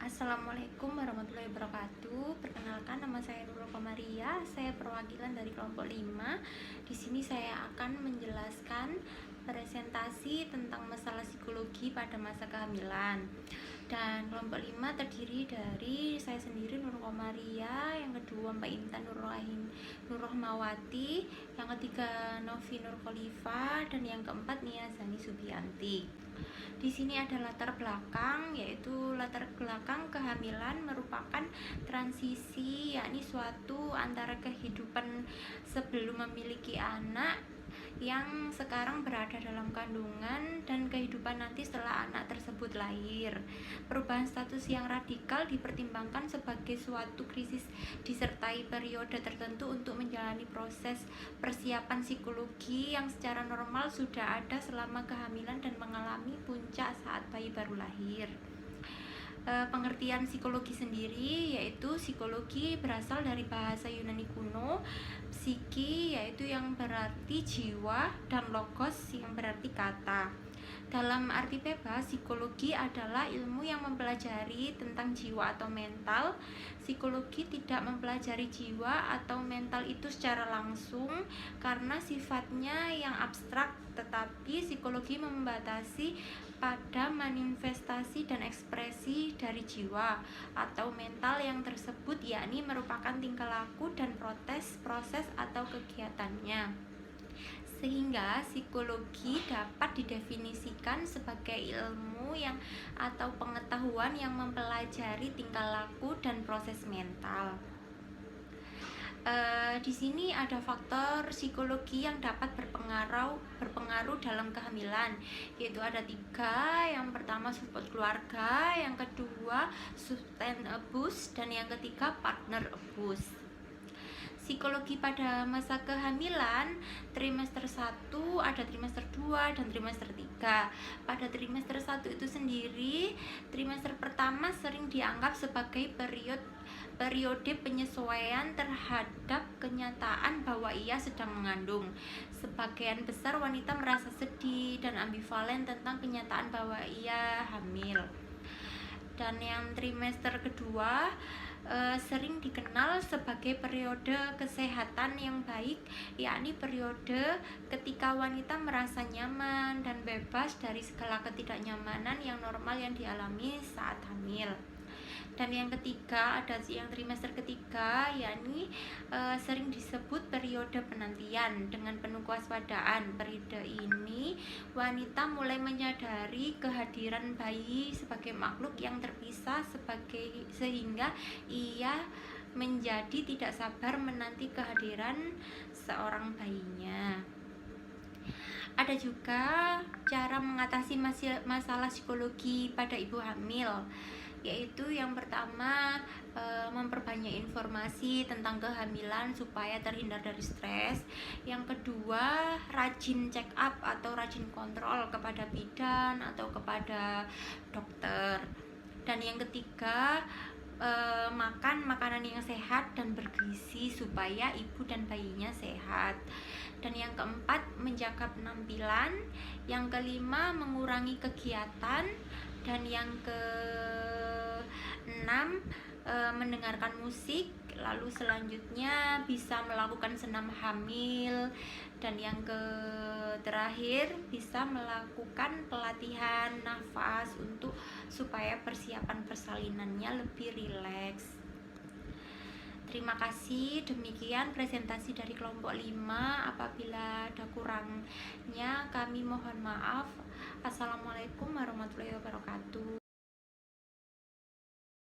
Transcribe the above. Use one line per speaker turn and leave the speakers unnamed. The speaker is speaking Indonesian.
Assalamualaikum warahmatullahi wabarakatuh. Perkenalkan, nama saya Nurul Komaria. Saya perwakilan dari kelompok 5. Di sini saya akan menjelaskan presentasi tentang masalah psikologi pada masa kehamilan. Dan kelompok 5 terdiri dari saya sendiri, Nurul Komaria, yang kedua Mbak Intan Nurrohmawati, yang ketiga Novi Nurkhalifa, dan yang keempat Nia Zani Subianti. Di sini ada latar belakang, yaitu latar belakang kehamilan merupakan transisi, yakni suatu antara kehidupan sebelum memiliki anak yang sekarang berada dalam kandungan dan kehidupan nanti setelah anak tersebut lahir. Perubahan status yang radikal dipertimbangkan sebagai suatu krisis disertai periode tertentu untuk menjalani proses persiapan psikologi yang secara normal sudah ada selama kehamilan dan mengalami puncak saat bayi baru lahir. Pengertian psikologi sendiri yaitu psikologi berasal dari bahasa Yunani kuno, psiki yaitu yang berarti jiwa, dan logos yang berarti kata. Dalam arti bebas, psikologi adalah ilmu yang mempelajari tentang jiwa atau mental. Psikologi tidak mempelajari jiwa atau mental itu secara langsung karena sifatnya yang abstrak, tetapi psikologi membatasi pada manifestasi dan ekspresi dari jiwa atau mental yang tersebut, yakni merupakan tingkah laku dan proses atau kegiatannya. Sehingga psikologi dapat didefinisikan sebagai ilmu yang atau pengetahuan yang mempelajari tingkah laku dan proses mental. Di sini ada faktor psikologi yang dapat berpengaruh dalam kehamilan, yaitu ada 3. Yang pertama support keluarga, yang kedua sustain abuse, dan yang ketiga partner abuse. Psikologi pada masa kehamilan, trimester 1, ada trimester 2 dan trimester 3. Pada trimester 1 itu sendiri, trimester pertama sering dianggap sebagai periode penyesuaian terhadap kenyataan bahwa ia sedang mengandung. Sebagian besar wanita merasa sedih dan ambivalen tentang kenyataan bahwa ia hamil. Dan yang trimester kedua sering dikenal sebagai periode kesehatan yang baik, yakni periode ketika wanita merasa nyaman dan bebas dari segala ketidaknyamanan yang normal yang dialami saat hamil. Dan yang ketiga ada yang trimester ketiga, yakni sering disebut periode penantian. Dengan penuh kewaspadaan periode ini, wanita mulai menyadari kehadiran bayi sebagai makhluk yang terpisah sehingga ia menjadi tidak sabar menanti kehadiran seorang bayinya. Ada juga cara mengatasi masalah psikologi pada ibu hamil, yaitu yang pertama memperbanyak informasi tentang kehamilan supaya terhindar dari stres. Yang kedua, rajin check up atau rajin kontrol kepada bidan atau kepada dokter. Dan yang ketiga, makan makanan yang sehat dan bergizi supaya ibu dan bayinya sehat. Dan yang keempat, menjaga penampilan. Yang kelima, mengurangi kegiatan. Dan yang keenam, mendengarkan musik. Lalu selanjutnya bisa melakukan senam hamil. Dan yang terakhir, bisa melakukan pelatihan nafas supaya persiapan persalinannya lebih rileks. Terima kasih, demikian presentasi dari kelompok 5. Apabila ada kurangnya kami mohon maaf. Assalamualaikum warahmatullahi wabarakatuh.